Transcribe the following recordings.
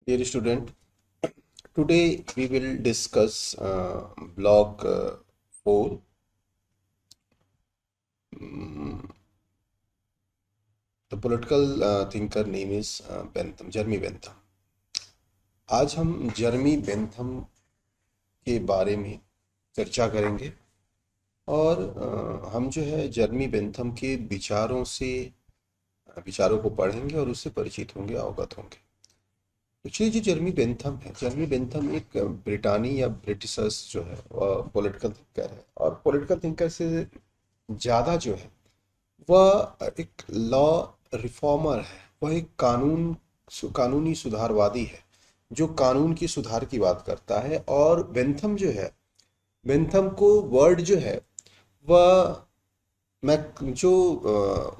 Dear student, today we will discuss block 4. Mm, the political thinker name is Bentham, Jeremy Bentham. आज हम जर्मी Bentham के बारे में चर्चा करेंगे और हम जो है जर्मी बेंथम के विचारों को पढ़ेंगे और उससे परिचित होंगे, अवगत होंगे। एक्चुअली जो जर्मी बेंथम है, जर्मी बेंथम एक ब्रिटानी या ब्रिटिशर्स जो है वह पॉलिटिकल थिंकर है और पॉलिटिकल थिंकर से ज़्यादा जो है वह एक लॉ रिफॉर्मर है। वह एक कानूनी सुधारवादी है जो कानून की सुधार की बात करता है। और बेंथम जो है, बेंथम को वर्ड जो है वह मैं जो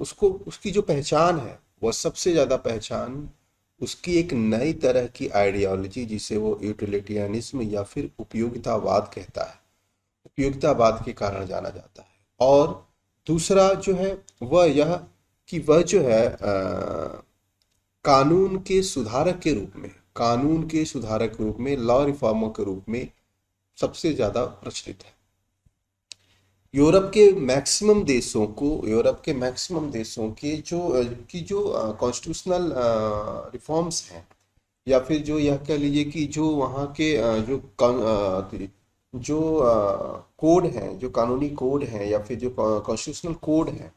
उसको उसकी जो पहचान है वह सबसे ज़्यादा पहचान उसकी एक नई तरह की आइडियोलॉजी जिसे वो यूटिलिटेरियनिज्म या फिर उपयोगितावाद कहता है, उपयोगितावाद के कारण जाना जाता है। और दूसरा जो है वह यह कि वह जो है कानून के सुधारक के रूप में, कानून के सुधारक के रूप में, लॉ रिफॉर्मर के रूप में सबसे ज़्यादा प्रचलित है। यूरोप के मैक्सिमम देशों के जो कॉन्स्टिट्यूशनल रिफॉर्म्स हैं या फिर जो यह कह लीजिए कि जो वहाँ के जो कोड हैं, जो कानूनी कोड हैं या फिर जो कॉन्स्टिट्यूशनल कोड हैं,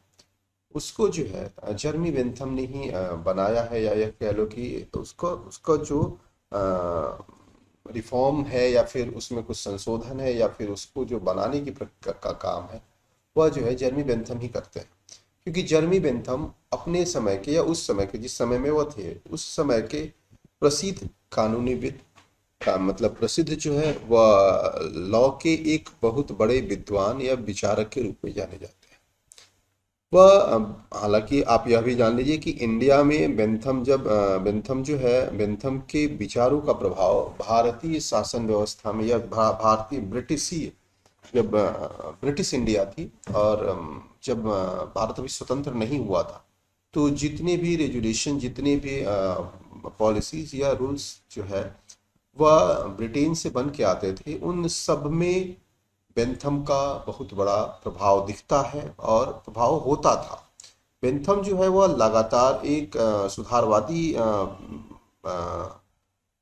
उसको जो है जर्मी बेंथम ने ही बनाया है। या यह कह लो कि उसको उसका जो रिफॉर्म है या फिर उसमें कुछ संशोधन है या फिर उसको जो बनाने की का काम है वह जो है जर्मी बेंथम ही करते हैं। क्योंकि जर्मी बेंथम अपने समय के या उस समय के, जिस समय में वह थे उस समय के प्रसिद्ध कानूनीविद का मतलब प्रसिद्ध जो है वह लॉ के एक बहुत बड़े विद्वान या विचारक के रूप में जाने जाते हैं। वह हालांकि आप यह भी जान लीजिए कि इंडिया में बेंथम जो है, बेंथम के विचारों का प्रभाव भारतीय शासन व्यवस्था में या भारतीय ब्रिटिशी, जब ब्रिटिश इंडिया थी और जब भारत अभी स्वतंत्र नहीं हुआ था, तो जितने भी रेजुलेशन, जितने भी पॉलिसीज या रूल्स जो है वह ब्रिटेन से बन के आते थे, उन सब में बेंथम का बहुत बड़ा प्रभाव दिखता है और प्रभाव होता था। बेंथम जो है वह लगातार एक सुधारवादी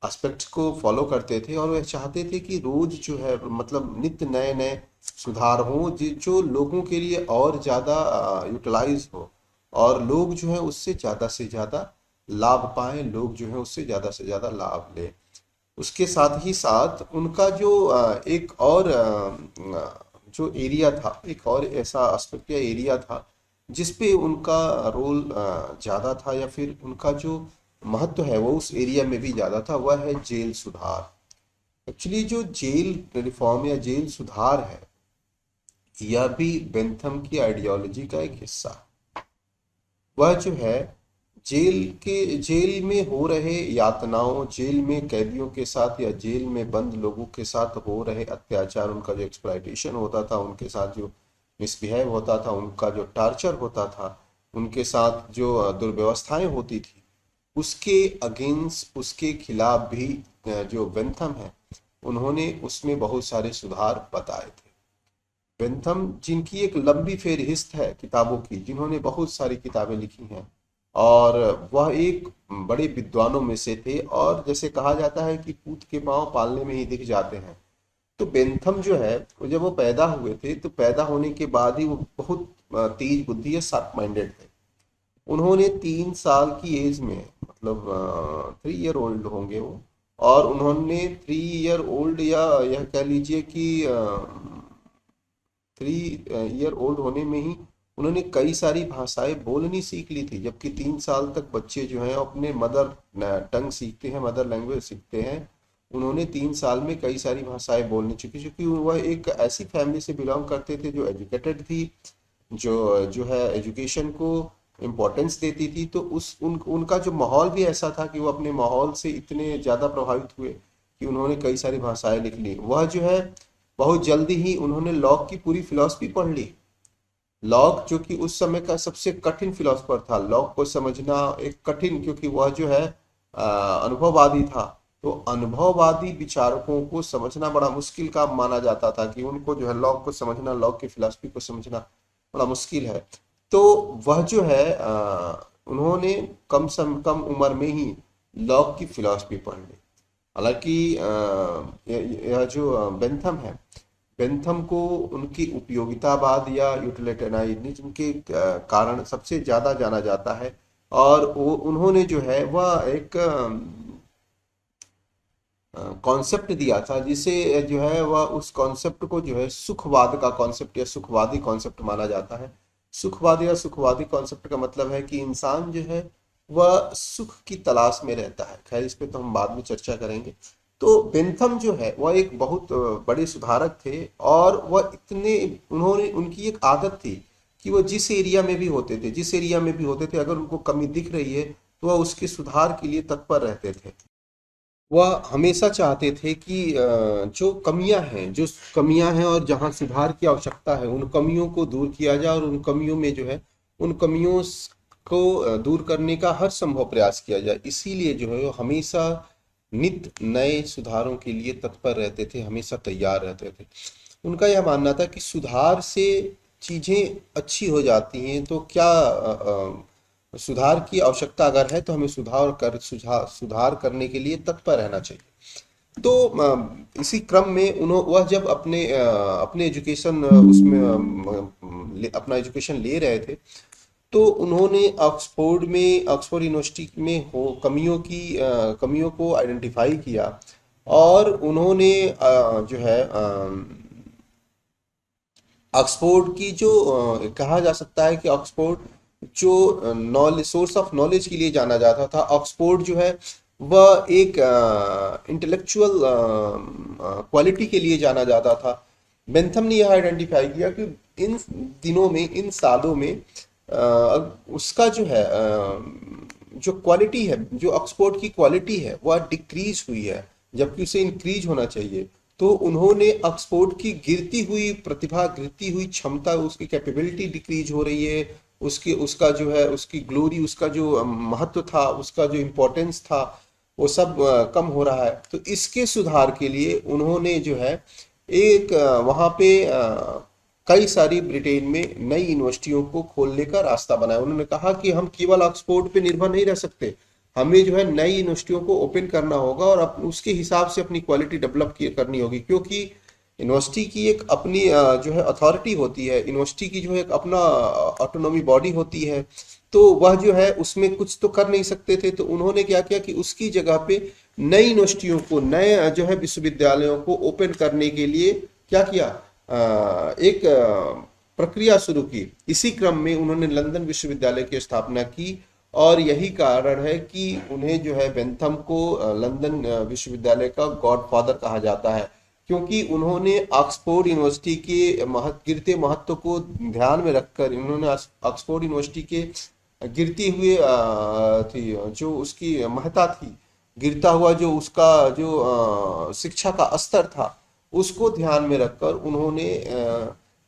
एस्पेक्ट्स को फॉलो करते थे और वह चाहते थे कि रोज जो है मतलब नित्य नए नए सुधार हों जो लोगों के लिए और ज़्यादा यूटिलाइज हो और लोग जो है उससे ज़्यादा से ज़्यादा लाभ पाएं, लोग जो है उससे ज़्यादा से ज़्यादा लाभ लें। उसके साथ ही साथ उनका जो एक और जो एरिया था, एक और ऐसा एस्पेक्ट या एरिया था जिस पे उनका रोल ज़्यादा था या फिर उनका जो महत्व है वो उस एरिया में भी ज़्यादा था, वह है जेल सुधार। एक्चुअली जो जेल रिफॉर्म या जेल सुधार है यह भी बेंथम की आइडियोलॉजी का एक हिस्सा है। वह जो है जेल में हो रहे यातनाओं, जेल में कैदियों के साथ या जेल में बंद लोगों के साथ हो रहे अत्याचार, उनका जो एक्सप्लॉयटेशन होता था, उनके साथ जो मिसबिहेव होता था, उनका जो टार्चर होता था, उनके साथ जो दुर्व्यवस्थाएं होती थी, उसके अगेंस्ट, उसके खिलाफ भी जो बेंथम है उन्होंने उसमें बहुत सारे सुधार बताए थे। बेंथम जिनकी एक लंबी फेहरिस्त है किताबों की, जिन्होंने बहुत सारी किताबें लिखी हैं और वह एक बड़े विद्वानों में से थे और जैसे कहा जाता है कि पूत के पांव पालने में ही दिख जाते हैं। तो बेंथम जो है जब वो पैदा हुए थे तो पैदा होने के बाद ही वो बहुत तेज बुद्धि या शार्प माइंडेड थे। उन्होंने 3 साल की एज में, मतलब 3 ईयर ओल्ड होंगे वो, और उन्होंने 3 ईयर ओल्ड या यह कह लीजिए कि 3 ईयर ओल्ड होने में ही उन्होंने कई सारी भाषाएं बोलनी सीख ली थी। जबकि 3 साल तक बच्चे जो हैं अपने मदर टंग सीखते हैं, मदर लैंग्वेज सीखते हैं, उन्होंने 3 साल में कई सारी भाषाएं बोलनी चुकी, क्योंकि वह एक ऐसी फैमिली से बिलोंग करते थे जो एजुकेटेड थी, जो जो है एजुकेशन को इम्पोर्टेंस देती थी। तो उनका जो माहौल भी ऐसा था कि वो अपने माहौल से इतने ज़्यादा प्रभावित हुए कि उन्होंने कई सारी भाषाएं लिख ली। वह जो है बहुत जल्दी ही उन्होंने लॉक की पूरी फिलॉसफी पढ़ ली। लॉक जो कि उस समय का सबसे कठिन फिलोसफर था, लॉक को समझना एक कठिन, क्योंकि वह जो है अनुभववादी था, तो अनुभववादी विचारकों को समझना बड़ा मुश्किल काम माना जाता था कि उनको जो है लॉक को समझना, लॉक की फिलॉसफी को समझना बड़ा मुश्किल है। तो वह जो है उन्होंने कम उम्र में ही लॉक की फिलॉसफी पढ़ ली। हालांकि यह जो बेंथम है, बेंथम को उनकी उपयोगितावाद या यूटिलिटेरियनिज्म के कारण सबसे ज्यादा जाना जाता है। और वो उन्होंने जो है वह एक कॉन्सेप्ट दिया था जिसे जो है वह उस कॉन्सेप्ट को जो है सुखवाद का कॉन्सेप्ट या सुखवादी कॉन्सेप्ट माना जाता है। सुखवाद या सुखवादी कॉन्सेप्ट का मतलब है कि इंसान जो है वह सुख की तलाश में रहता है। खैर इस पे तो हम बाद में चर्चा करेंगे। तो बेंथम जो है वह एक बहुत बड़े सुधारक थे, और वह इतने उन्होंने उनकी एक आदत थी कि वह जिस एरिया में भी होते थे, अगर उनको कमी दिख रही है तो वह उसके सुधार के लिए तत्पर रहते थे। वह हमेशा चाहते थे कि जो कमियां हैं और जहां सुधार की आवश्यकता है उन कमियों को दूर किया जाए, और उन कमियों में जो है उन कमियों को दूर करने का हर संभव प्रयास किया जाए। इसीलिए जो है वो हमेशा नित्य नए सुधारों के लिए तत्पर रहते थे, हमेशा तैयार रहते थे। उनका यह मानना था कि सुधार से चीजें अच्छी हो जाती हैं, तो क्या सुधार की आवश्यकता अगर है तो हमें सुधार करने के लिए तत्पर रहना चाहिए। तो इसी क्रम में वह जब अपने एजुकेशन उसमें अपना एजुकेशन ले रहे थे, तो उन्होंने ऑक्सफोर्ड यूनिवर्सिटी में हो कमियों को आइडेंटिफाई किया। और उन्होंने जो है ऑक्सफोर्ड की जो कहा जा सकता है कि ऑक्सफोर्ड जो नॉलेज सोर्स ऑफ नॉलेज के लिए जाना जाता था, ऑक्सफोर्ड जो है वह एक इंटेलेक्चुअल क्वालिटी के लिए जाना जाता था। बेंथम ने यह आइडेंटिफाई किया कि इन दिनों में, इन सालों में उसका जो है जो क्वालिटी है, जो ऑक्सफोर्ड की क्वालिटी है वह डिक्रीज हुई है, जबकि उसे इंक्रीज होना चाहिए। तो उन्होंने ऑक्सफोर्ड की गिरती हुई प्रतिभा, गिरती हुई क्षमता, उसकी कैपेबिलिटी डिक्रीज हो रही है, उसका जो है उसकी ग्लोरी, उसका जो महत्व था, उसका जो इम्पोर्टेंस था, वो सब कम हो रहा है। तो इसके सुधार के लिए उन्होंने जो है एक वहाँ पे कई सारी ब्रिटेन में नई यूनिवर्सिटियों को खोलने का रास्ता बनाया। उन्होंने कहा कि हम केवल ऑक्सफोर्ड पे निर्भर नहीं रह सकते, हमें जो है नई यूनिवर्सिटियों को ओपन करना होगा और उसके हिसाब से अपनी क्वालिटी डेवलप करनी होगी। क्योंकि यूनिवर्सिटी की एक अपनी जो है अथॉरिटी होती है, यूनिवर्सिटी की जो है एक अपना ऑटोनॉमी बॉडी होती है, तो वह जो है उसमें कुछ तो कर नहीं सकते थे। तो उन्होंने क्या किया कि उसकी जगह पे नई यूनिवर्सिटियों को, नए जो है विश्वविद्यालयों को ओपन करने के लिए क्या किया, एक प्रक्रिया शुरू की। इसी क्रम में उन्होंने लंदन विश्वविद्यालय की स्थापना की, और यही कारण है कि उन्हें जो है बेंथम को लंदन विश्वविद्यालय का गॉडफादर कहा जाता है। क्योंकि उन्होंने ऑक्सफोर्ड यूनिवर्सिटी के गिरते महत्व को ध्यान में रखकर उन्होंने ऑक्सफोर्ड यूनिवर्सिटी के गिरती हुए थी जो उसकी महत्ता थी, गिरता हुआ जो उसका जो शिक्षा का स्तर था, उसको ध्यान में रखकर उन्होंने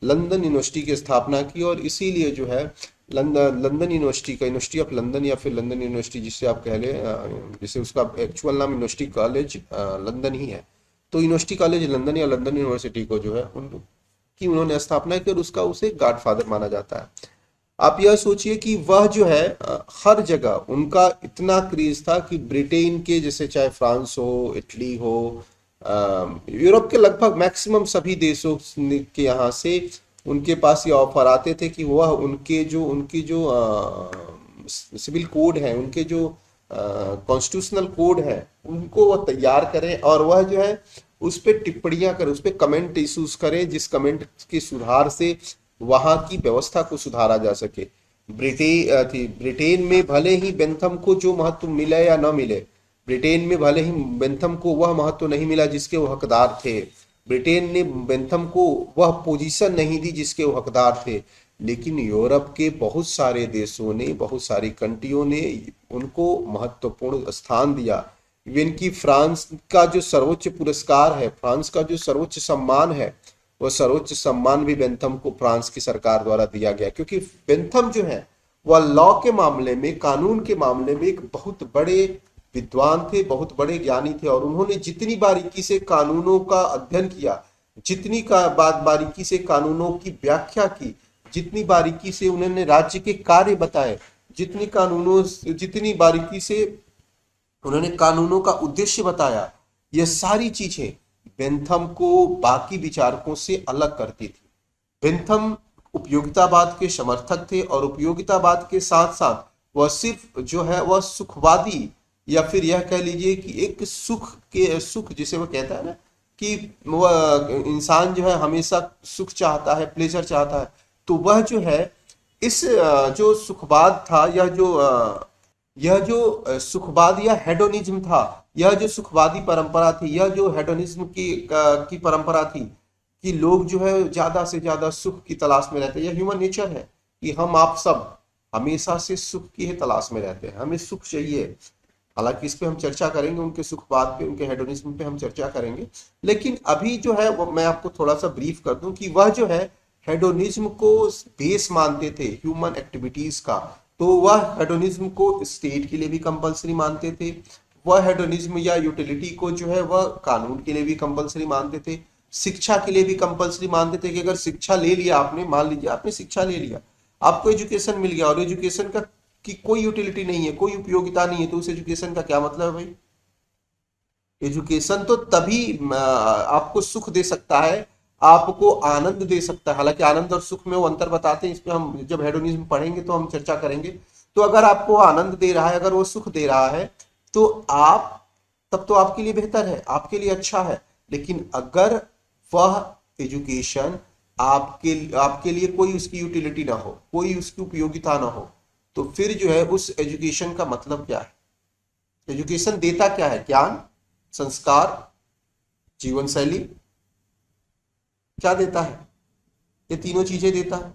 लंदन यूनिवर्सिटी की स्थापना की। और इसीलिए जो है लंदन यूनिवर्सिटी का, यूनिवर्सिटी ऑफ लंदन या फिर लंदन यूनिवर्सिटी जिसे आप कह लें, जिसे उसका एक्चुअल नाम यूनिवर्सिटी कॉलेज लंदन ही है, तो यूनिवर्सिटी कॉलेज लंदन या लंदन यूनिवर्सिटी को जो है उनकी उन्होंने स्थापना की, और उसका उसे गॉडफादर माना जाता है। आप यह सोचिए कि वह जो है हर जगह उनका इतना क्रेज था कि ब्रिटेन के, जैसे चाहे फ्रांस हो, इटली हो, यूरोप के लगभग मैक्सिमम सभी देशों के यहाँ से उनके पास ये ऑफर आते थे कि वह उनकी जो सिविल कोड है, उनके जो कॉन्स्टिट्यूशनल कोड है, उनको वह तैयार करें, और वह जो है उस पर टिप्पणियां करें, उस पर कमेंट इशूज करें, जिस कमेंट के सुधार से वहां की व्यवस्था को सुधारा जा सके। ब्रिटेन में भले ही बेंथम को जो महत्व मिले या न मिले, ब्रिटेन में भले ही बेंथम को वह महत्व नहीं मिला जिसके वो हकदार थे, ब्रिटेन ने बेंथम को वह पोजीशन नहीं दी जिसके वो हकदार थे, लेकिन यूरोप के बहुत सारे देशों ने, बहुत सारी कंट्रियों ने उनको महत्वपूर्ण स्थान दिया। इवन की फ्रांस का जो सर्वोच्च पुरस्कार है, फ्रांस का जो सर्वोच्च सम्मान है, वह सर्वोच्च सम्मान भी बेंथम को फ्रांस की सरकार द्वारा दिया गया। क्योंकि बेंथम जो है वह लॉ के मामले में, कानून के मामले में एक बहुत बड़े विद्वान थे, बहुत बड़े ज्ञानी थे, और उन्होंने जितनी बारीकी से कानूनों का अध्ययन किया, जितनी का बात बारीकी से कानूनों की व्याख्या की, जितनी बारीकी से उन्होंने राज्य के कार्य बताए, जितनी बारीकी से उन्होंने कानूनों का उद्देश्य बताया, ये सारी चीजें बेंथम को बाकी विचारकों से अलग करती थी। बेंथम उपयोगितावाद के समर्थक थे, और उपयोगितावाद के साथ साथ वह सिर्फ जो है वह सुखवादी, या फिर यह कह लीजिए कि एक सुख जिसे वह कहता है ना, कि वह इंसान जो है हमेशा सुख चाहता है, प्लेजर चाहता है। तो वह जो है इस जो सुखवाद था, यह जो सुखवाद या हेडोनिज्म था, यह जो सुखवादी परंपरा थी, यह जो हेडोनिज्म की परंपरा थी, कि लोग जो है ज्यादा से ज्यादा सुख की तलाश में रहते हैं। यह ह्यूमन नेचर है कि हम आप सब हमेशा से सुख की ही तलाश में रहते हैं, हमें सुख चाहिए। हालांकि इस पे हम चर्चा करेंगे, उनके सुखवाद पे, उनके हेडोनिज्म पे हम चर्चा करेंगे। लेकिन अभी जो है वो मैं आपको थोड़ा सा ब्रीफ कर दूं कि वह जो है हेडोनिज्म को बेस मानते थे ह्यूमन एक्टिविटीज का। तो वह हेडोनिज्म को स्टेट के लिए भी कंपलसरी मानते थे, वह हेडोनिज्म या यूटिलिटी को जो है वह कानून के लिए भी कंपलसरी मानते थे, शिक्षा के लिए भी कंपलसरी मानते थे। कि अगर शिक्षा ले लिया आपने, मान लीजिए आपने शिक्षा ले लिया, आपको एजुकेशन मिल गया, और एजुकेशन का की कोई यूटिलिटी नहीं है, कोई उपयोगिता नहीं है, तो उस एजुकेशन का क्या मतलब है भाई? एजुकेशन तो तभी आपको सुख दे सकता है, आपको आनंद दे सकता है। हालांकि आनंद और सुख में वो अंतर बताते हैं, इस पे हम जब हेडोनिज्म पढ़ेंगे तो हम चर्चा करेंगे। तो अगर आपको आनंद दे रहा है, अगर वो सुख दे रहा है, तो आप तब तो आपके लिए बेहतर है, आपके लिए अच्छा है। लेकिन अगर वह एजुकेशन आपके आपके लिए कोई उसकी यूटिलिटी ना हो, कोई उसकी उपयोगिता ना हो, तो फिर जो है उस एजुकेशन का मतलब क्या है? एजुकेशन देता क्या है? ज्ञान, संस्कार, जीवन शैली, क्या देता है? ये तीनों चीजें देता है।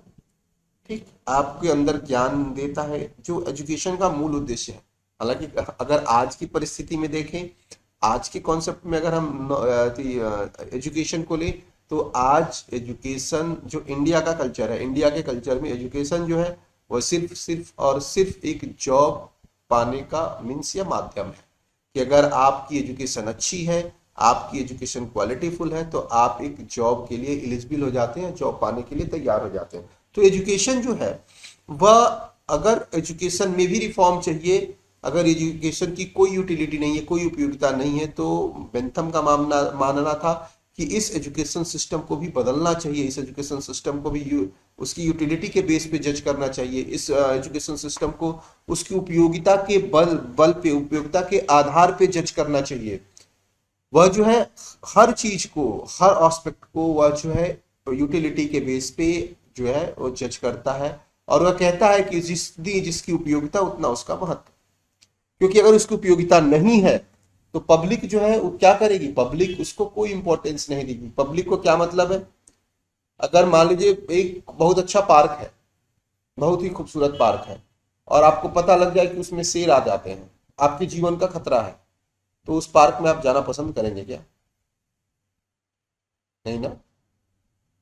ठीक, आपके अंदर ज्ञान देता है, जो एजुकेशन का मूल उद्देश्य है। हालांकि अगर आज की परिस्थिति में देखें, आज के कॉन्सेप्ट में अगर हम एजुकेशन को लें, तो आज एजुकेशन जो इंडिया का कल्चर है, इंडिया के कल्चर में एजुकेशन जो है वह सिर्फ सिर्फ और सिर्फ एक जॉब पाने का मीन्स या माध्यम है। कि अगर आपकी एजुकेशन अच्छी है, आपकी एजुकेशन क्वालिटीफुल है, तो आप एक जॉब के लिए एलिजिबल हो जाते हैं, जॉब पाने के लिए तैयार हो जाते हैं। तो एजुकेशन जो है वह, अगर एजुकेशन में भी रिफॉर्म चाहिए, अगर एजुकेशन की कोई यूटिलिटी नहीं है, कोई उपयोगिता नहीं है, तो बेंथम का मानना था कि इस एजुकेशन सिस्टम को भी बदलना चाहिए, इस एजुकेशन सिस्टम को भी उसकी यूटिलिटी के बेस पे जज करना चाहिए, इस एजुकेशन सिस्टम को उसकी उपयोगिता के बल पे, उपयोगिता के आधार पे जज करना चाहिए। वह जो है हर चीज को, हर एस्पेक्ट को वह जो है यूटिलिटी के बेस पे जो है वो जज करता है। और वह कहता है कि जिसकी उपयोगिता उतना उसका महत्व। क्योंकि अगर उसकी उपयोगिता नहीं है तो पब्लिक जो है वो क्या करेगी? पब्लिक उसको कोई इंपॉर्टेंस नहीं देगी। पब्लिक को क्या मतलब है? अगर मान लीजिए एक बहुत अच्छा पार्क है, बहुत ही खूबसूरत पार्क है, और आपको पता लग जाए कि उसमें शेर आ जाते हैं, आपके जीवन का खतरा है, तो उस पार्क में आप जाना पसंद करेंगे क्या? नहीं ना।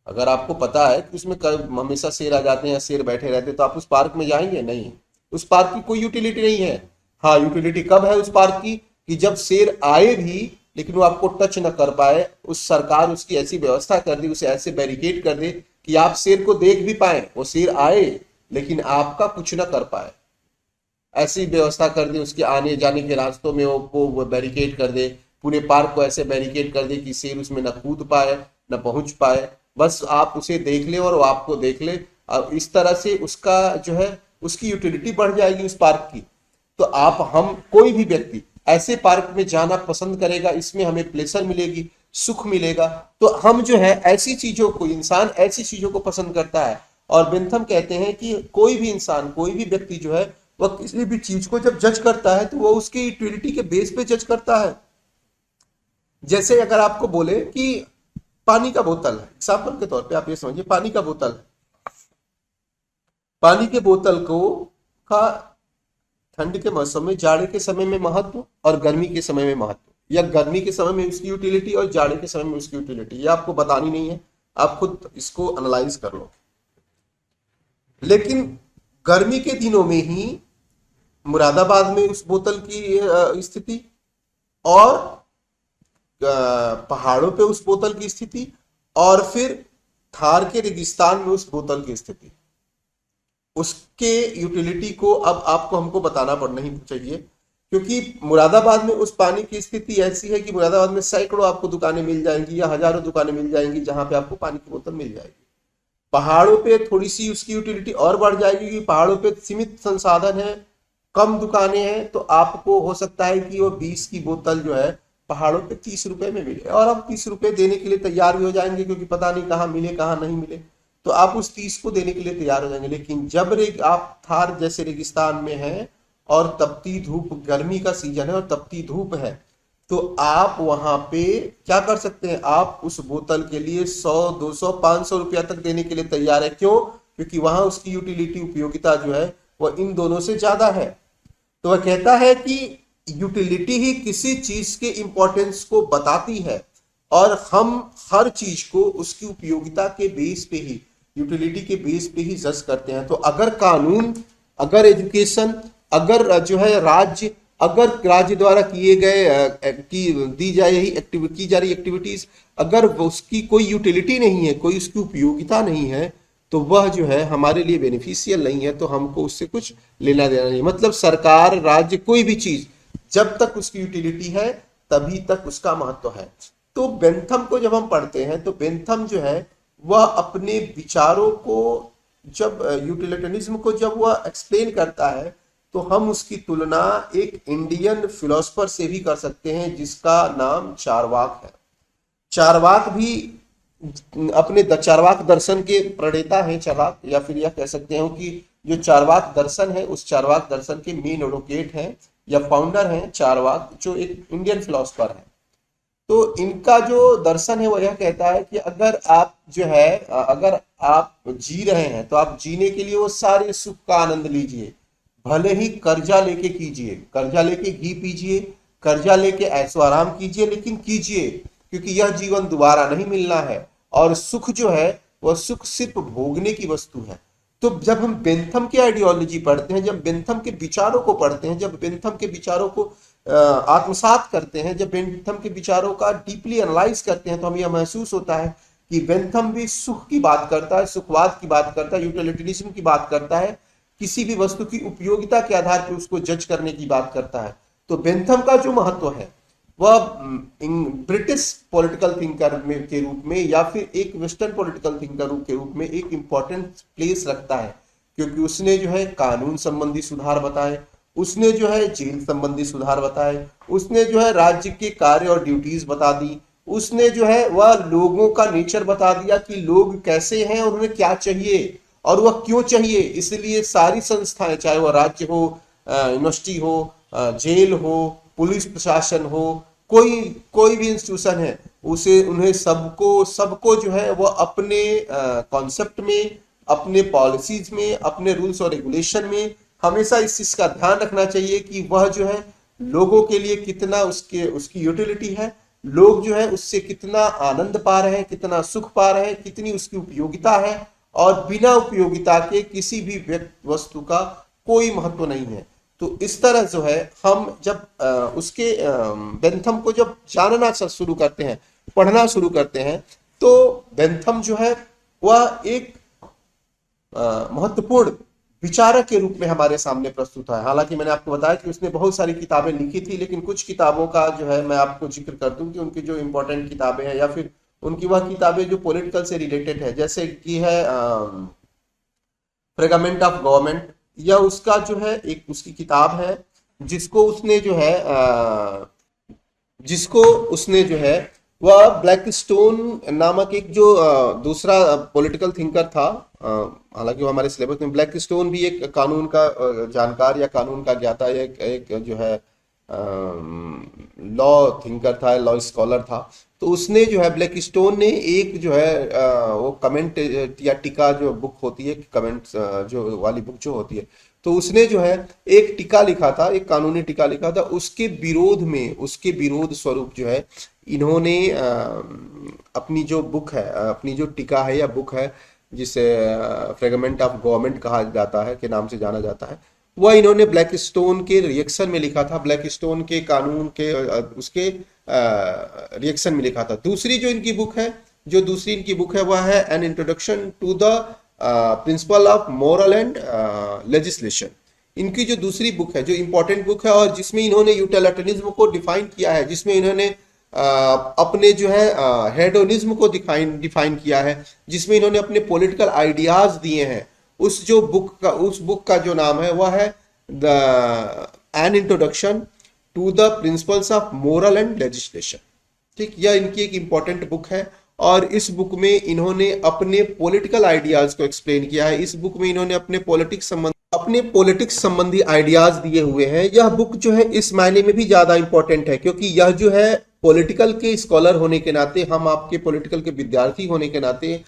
अगर आपको पता है कि उसमें हमेशा शेर आ जाते हैं या शेर बैठे रहते हैं, तो आप उस पार्क में जाएंगे नहीं। उस पार्क की कोई यूटिलिटी नहीं है। हाँ, यूटिलिटी कब है उस पार्क की? कि जब शेर आए भी लेकिन वो आपको टच न कर पाए, उस सरकार उसकी ऐसी व्यवस्था कर दी, उसे ऐसे बैरिकेड कर दे कि आप शेर को देख भी पाए, वो शेर आए लेकिन आपका कुछ न कर पाए। ऐसी व्यवस्था कर दे उसके आने जाने के रास्तों में, वो बैरिकेड कर दे, पूरे पार्क को ऐसे बैरिकेड कर दे कि शेर उसमें न कूद पाए, न पहुंच पाए, बस आप उसे देख ले और वो आपको देख ले। और इस तरह से उसका जो है उसकी यूटिलिटी बढ़ जाएगी उस पार्क की। तो हम कोई भी व्यक्ति ऐसे पार्क में जाना पसंद करेगा, इसमें हमें प्लेजर मिलेगी, सुख मिलेगा। तो हम जो है ऐसी चीजों को, इंसान ऐसी चीजों को पसंद करता है। और बेंथम कहते हैं कि कोई भी इंसान, कोई भी व्यक्ति जो है वह किसी भी चीज को जब जज करता है तो वो उसकी यूटिलिटी के बेस पे जज करता है। जैसे अगर आपको बोले कि पानी का बोतल है, एग्जाम्पल के तौर पे आप ये समझिए, पानी का बोतल है, पानी के बोतल को का ठंड के मौसम में, जाड़े के समय में महत्व और गर्मी के समय में महत्व, या गर्मी के समय में उसकी यूटिलिटी और जाड़े के समय में उसकी यूटिलिटी, ये आपको बतानी नहीं है, आप खुद इसको एनालाइज कर लो। लेकिन गर्मी के दिनों में ही मुरादाबाद में उस बोतल की स्थिति, और पहाड़ों पे उस बोतल की स्थिति, और फिर थार के रेगिस्तान में उस बोतल की स्थिति। उसके यूटिलिटी को अब आपको हमको बताना पड़ना ही चाहिए, क्योंकि मुरादाबाद में उस पानी की स्थिति ऐसी है कि मुरादाबाद में सैकड़ों आपको दुकानें मिल जाएंगी या हजारों दुकानें मिल जाएंगी जहां पे आपको पानी की बोतल मिल जाएगी। पहाड़ों पे थोड़ी सी उसकी यूटिलिटी और बढ़ जाएगी, क्योंकि पहाड़ों पे सीमित संसाधन है, कम दुकानें हैं, तो आपको हो सकता है कि वो 20 की बोतल जो है पहाड़ों पे 30 रुपए में मिले, और आप 30 रुपए देने के लिए तैयार भी हो जाएंगे, क्योंकि पता नहीं कहाँ मिले कहाँ नहीं मिले, तो आप उस 30 को देने के लिए तैयार हो जाएंगे। लेकिन जब आप थार जैसे रेगिस्तान में हैं और तपती धूप, गर्मी का सीजन है और तपती धूप है, तो आप वहां पे क्या कर सकते हैं, आप उस बोतल के लिए 100, 200, 500 रुपया तक देने के लिए तैयार है। क्यों? क्योंकि वहां उसकी यूटिलिटी, उपयोगिता जो है वह इन दोनों से ज्यादा है। तो वह कहता है कि यूटिलिटी ही किसी चीज के इंपॉर्टेंस को बताती है, और हम हर चीज को उसकी उपयोगिता के बेस पे ही, यूटिलिटी के बेस पे ही जज करते हैं। तो अगर कानून, अगर एजुकेशन, अगर जो है राज्य, अगर राज्य द्वारा किए गए की दी जा रही की जा रही एक्टिविटीज, अगर उसकी कोई यूटिलिटी नहीं है, कोई उसकी उपयोगिता नहीं है, तो वह जो है हमारे लिए बेनिफिशियल नहीं है, तो हमको उससे कुछ लेना देना नहीं। मतलब सरकार, राज्य, कोई भी चीज जब तक उसकी यूटिलिटी है तभी तक उसका महत्व है। तो बेंथम को जब हम पढ़ते हैं तो बेंथम जो है वह अपने विचारों को, जब यूटिलिटरिज्म को जब वह एक्सप्लेन करता है, तो हम उसकी तुलना एक इंडियन फिलोसफर से भी कर सकते हैं जिसका नाम चारवाक है। चारवाक भी अपने चारवाक दर्शन के प्रणेता हैं, चारवाक, या फिर यह कह सकते हैं कि जो चारवाक दर्शन है उस चारवाक दर्शन के मेन एडवोकेट हैं या फाउंडर हैं चारवाक, जो एक इंडियन फिलोसफर है। तो इनका जो दर्शन है वह यह कहता है कि अगर आप जो है, अगर आप जी रहे हैं तो आप जीने के लिए वो सारे सुख का आनंद लीजिए, भले ही कर्जा लेके कीजिए, कर्जा लेके घी पीजिए, कर्जा लेके ऐशो आराम कीजिए, लेकिन कीजिए, क्योंकि यह जीवन दोबारा नहीं मिलना है, और सुख जो है वह सुख सिर्फ भोगने की वस्तु है। तो जब हम बेंथम की आइडियोलॉजी पढ़ते हैं, जब बेंथम के विचारों को पढ़ते हैं, जब बेंथम के विचारों को आत्मसात करते हैं, जब बेंथम के विचारों का डीपली एनालाइज करते हैं, तो हमें यह महसूस होता है कि बेंथम भी सुख की बात करता है, सुखवाद की बात करता है, यूटिलिटरिज्म की बात करता है, किसी भी वस्तु की उपयोगिता के आधार पर उसको जज करने की बात करता है। तो बेंथम का जो महत्व है वह ब्रिटिश पॉलिटिकल थिंकर में के रूप में या फिर एक वेस्टर्न पॉलिटिकल थिंकर के रूप में एक इंपॉर्टेंट प्लेस रखता है, क्योंकि उसने जो है कानून संबंधी सुधार बताए, उसने जो है जेल संबंधी सुधार बताए, उसने जो है राज्य के कार्य और ड्यूटीज बता दी, उसने जो है वह लोगों का नेचर बता दिया कि लोग कैसे हैं और उन्हें क्या चाहिए और वह क्यों चाहिए। इसलिए सारी संस्थाएं, चाहे वह राज्य हो, यूनिवर्सिटी हो, जेल हो, पुलिस प्रशासन हो, कोई कोई भी इंस्टीट्यूशन है, उसे उन्हें सबको सबको जो है वह अपने कॉन्सेप्ट में, अपने पॉलिसीज में, अपने रूल्स और रेगुलेशन में हमेशा इस चीज का ध्यान रखना चाहिए कि वह जो है लोगों के लिए कितना उसकी यूटिलिटी है, लोग जो है उससे कितना आनंद पा रहे हैं, कितना सुख पा रहे हैं, कितनी उसकी उपयोगिता है, और बिना उपयोगिता के किसी भी वस्तु का कोई महत्व नहीं है। तो इस तरह जो है हम जब उसके बेंथम को जब जानना शुरू करते हैं, पढ़ना शुरू करते हैं, तो बेंथम जो है वह एक महत्वपूर्ण विचारक के रूप में हमारे सामने प्रस्तुत है। हालांकि मैंने आपको बताया कि उसने बहुत सारी किताबें लिखी थी, लेकिन कुछ किताबों का जो है मैं आपको जिक्र कर दूं कि उनकी जो इंपॉर्टेंट किताबें हैं या फिर उनकी वह किताबें जो पॉलिटिकल से रिलेटेड है, जैसे कि है फ्रेगमेंट ऑफ गवर्नमेंट, या उसका जो है एक उसकी किताब है जिसको उसने जो है जिसको उसने जो है वह ब्लैकस्टोन नामक एक जो दूसरा पॉलिटिकल थिंकर था, हालांकि वो हमारे सिलेबस में, ब्लैकस्टोन भी एक कानून का जानकार या कानून का ज्ञाता, एक जो है लॉ थिंकर था, लॉ स्कॉलर था। तो उसने जो है, ब्लैकस्टोन ने एक जो है वो कमेंट या टीका जो बुक होती है, कमेंट्स जो वाली बुक जो होती है, तो उसने जो है एक टीका लिखा था, एक कानूनी टीका लिखा था। उसके विरोध में, उसके विरोध स्वरूप जो है इन्होंने अपनी जो बुक है, अपनी जो टीका है या बुक है, जिसे फ्रेगमेंट ऑफ गवर्नमेंट कहा जाता है, के नाम से जाना जाता है, वह इन्होंने ब्लैक स्टोन के रिएक्शन में लिखा था, ब्लैक स्टोन के कानून के उसके रिएक्शन में लिखा था। दूसरी जो इनकी बुक है, जो दूसरी इनकी बुक है वह है an introduction to the principle of moral and legislation. इनकी जो दूसरी बुक है, जो इंपॉर्टेंट बुक है और जिसमें इन्होंने यूटिलिटरिज्म को डिफाइन किया है, जिसमें इन्होंने अपने जो है हेडोनिज्म को डिफाइन किया है, जिसमें इन्होंने अपने पॉलिटिकल आइडियाज दिए हैं, उस बुक का जो नाम है वह है the an introduction to the principles of moral and legislation. ठीक, यह इनकी एक इंपॉर्टेंट बुक है और इस बुक में इन्होंने अपने पॉलिटिकल आइडियाज को एक्सप्लेन किया है। इस बुक में इन्होंने अपने पॉलिटिक्स संबंधी आइडियाज दिए हुए हैं। यह बुक जो है इस मायने में भी ज्यादा इंपॉर्टेंट है क्योंकि यह जो है पॉलिटिकल के स्कॉलर होने के नाते, हम आपके पॉलिटिकल के विद्यार्थी होने के नाते,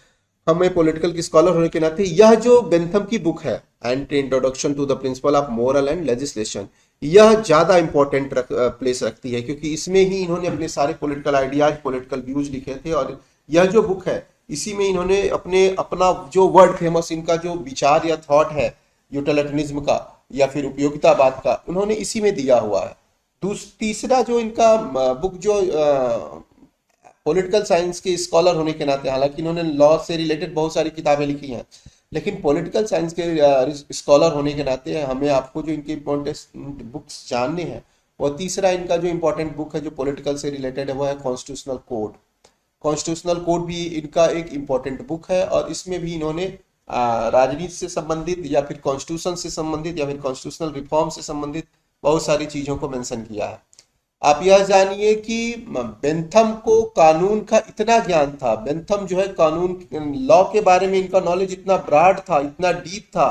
हमें पॉलिटिकल की स्कॉलर होने के नाते, यह जो बेंथम की बुक है an introduction to the principle of moral and legislation, यह ज्यादा इंपॉर्टेंट प्लेस रखती है क्योंकि इसमें ही इन्होंने अपने सारे पॉलिटिकल आइडियाज, पॉलिटिकल व्यूज लिखे थे। और यह जो बुक है इसी में इन्होंने अपना जो वर्ल्ड फेमस इनका जो विचार या थॉट है यूटिलिटरिज्म का या फिर उपयोगितावाद का, उन्होंने इसी में दिया हुआ है। तीसरा जो इनका बुक, जो पॉलिटिकल साइंस के स्कॉलर होने के नाते, हालांकि इन्होंने लॉ से रिलेटेड बहुत सारी किताबें लिखी हैं, लेकिन पॉलिटिकल साइंस के स्कॉलर होने के नाते हमें आपको जो इनके इम्पोर्टेंट बुक्स जानने हैं, और तीसरा इनका जो इम्पोर्टेंट बुक है जो पॉलिटिकल से रिलेटेड है, वो है कॉन्स्टिट्यूशनल कोड। कॉन्स्टिट्यूशनल कोड भी इनका एक इम्पोर्टेंट बुक है और इसमें भी इन्होंने राजनीति से संबंधित या फिर कॉन्स्टिट्यूशन से संबंधित या फिर कॉन्स्टिट्यूशनल रिफॉर्म से संबंधित बहुत सारी चीजों को मेंशन किया है। आप यह जानिए कि बेंथम को कानून का इतना ज्ञान था, बेंथम जो है कानून लॉ के बारे में इनका नॉलेज इतना ब्रॉड था, इतना डीप था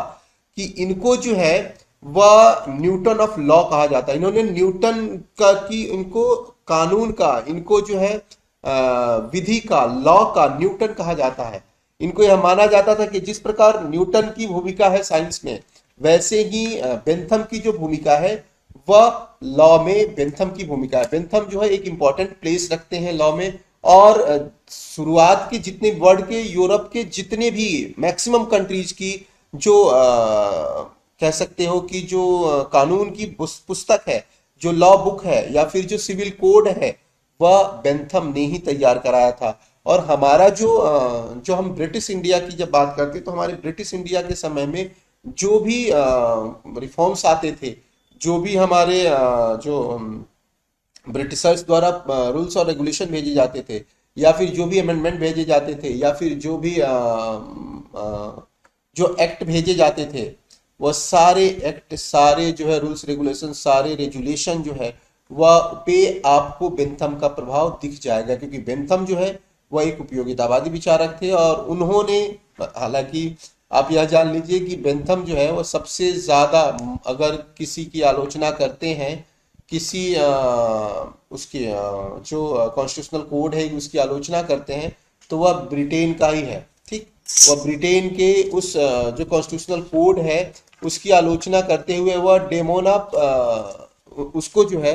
कि इनको जो है वह न्यूटन ऑफ लॉ कहा जाता है। इन्होंने न्यूटन का कि इनको कानून का, इनको जो है विधि का, लॉ का न्यूटन कहा जाता है। इनको यह माना जाता था कि जिस प्रकार न्यूटन की भूमिका है साइंस में, वैसे ही बेंथम की जो भूमिका है वह लॉ में बेंथम की भूमिका है। बेंथम जो है एक इंपॉर्टेंट प्लेस रखते हैं लॉ में, और शुरुआत के जितने वर्ल्ड के, यूरोप के जितने भी मैक्सिमम कंट्रीज की जो कह सकते हो कि जो कानून की पुस्तक है, जो लॉ बुक है या फिर जो सिविल कोड है, वह बेंथम ने ही तैयार कराया था। और हमारा जो हम ब्रिटिश इंडिया की जब बात करते हैं तो हमारे ब्रिटिश इंडिया के समय में जो भी रिफॉर्म्स आते थे, जो भी हमारे जो ब्रिटिशर्स द्वारा रूल्स और रेगुलेशन भेजे जाते थे, या फिर जो भी अमेंडमेंट भेजे जाते थे, या फिर जो भी जो एक्ट भेजे जाते थे, वह सारे एक्ट, सारे जो है रूल्स रेगुलेशन, सारे रेजुलेशन जो है वह पे आपको बेंथम का प्रभाव दिख जाएगा, क्योंकि बेंथम जो है वह एक उपयोगितावादी विचारक थे। और उन्होंने, हालांकि आप यह जान लीजिए कि बेंथम जो है वह सबसे ज्यादा, अगर किसी की आलोचना करते हैं, किसी उसकी जो कॉन्स्टिट्यूशनल कोड है उसकी आलोचना करते हैं, तो वह ब्रिटेन का ही है। ठीक, वह ब्रिटेन के उस जो कॉन्स्टिट्यूशनल कोड है उसकी आलोचना करते हुए वह डेमोन ऑफ उसको जो है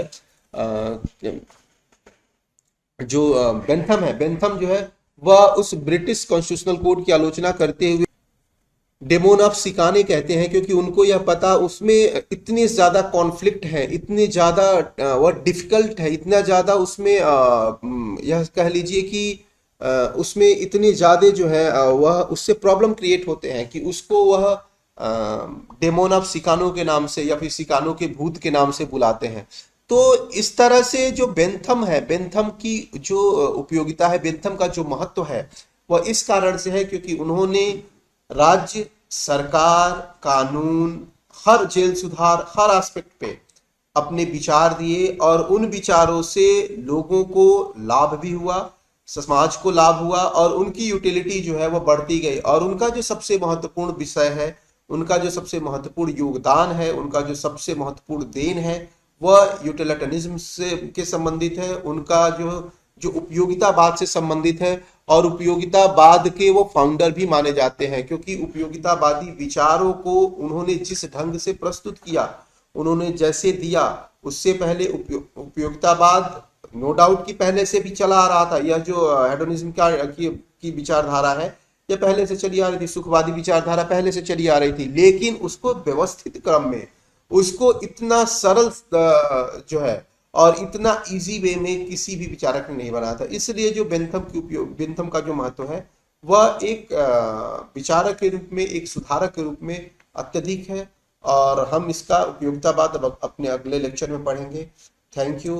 जो बेंथम है, बेंथम जो है वह उस ब्रिटिश कॉन्स्टिट्यूशनल कोड की आलोचना करते हुए डेमोन ऑफ सिकाने कहते हैं, क्योंकि उनको यह पता उसमें इतने ज्यादा कॉन्फ्लिक्ट है, इतने ज्यादा वह डिफिकल्ट है, इतना ज्यादा उसमें यह कह लीजिए कि उसमें इतने ज्यादा जो है वह उससे प्रॉब्लम क्रिएट होते हैं कि उसको वह डेमोन ऑफ सिकानो के नाम से या फिर सिकानो के भूत के नाम से बुलाते हैं। तो इस तरह से जो बेंथम है, बेंथम की जो उपयोगिता है, बेंथम का जो महत्व है, वह इस कारण से है क्योंकि उन्होंने राज्य, सरकार, कानून, हर जेल सुधार, हर एस्पेक्ट पे अपने विचार दिए, और उन विचारों से लोगों को लाभ भी हुआ, समाज को लाभ हुआ, और उनकी यूटिलिटी जो है वह बढ़ती गई। और उनका जो सबसे महत्वपूर्ण विषय है, उनका जो सबसे महत्वपूर्ण योगदान है, उनका जो सबसे महत्वपूर्ण देन है, वह यूटिलिटरिज्म से के संबंधित है। उनका जो उपयोगितावाद से संबंधित है, और उपयोगितावाद के वो फाउंडर भी माने जाते हैं, क्योंकि उपयोगितावादी विचारों को उन्होंने जिस ढंग से प्रस्तुत किया, उन्होंने जैसे दिया, उससे पहले उपयोगितावाद नो डाउट कि पहले से भी चला आ रहा था। यह जो हेडोनिज्म की विचारधारा है, यह पहले से चली आ रही थी, सुखवादी विचारधारा पहले से चली आ रही थी, लेकिन उसको व्यवस्थित क्रम में, उसको इतना सरल जो है और इतना इजी वे में किसी भी विचारक ने नहीं बनाया था। इसलिए जो बेंथम का जो महत्व है वह एक विचारक के रूप में, एक सुधारक के रूप में अत्यधिक है। और हम इसका उपयोगितावाद अब अपने अगले लेक्चर में पढ़ेंगे। Thank you.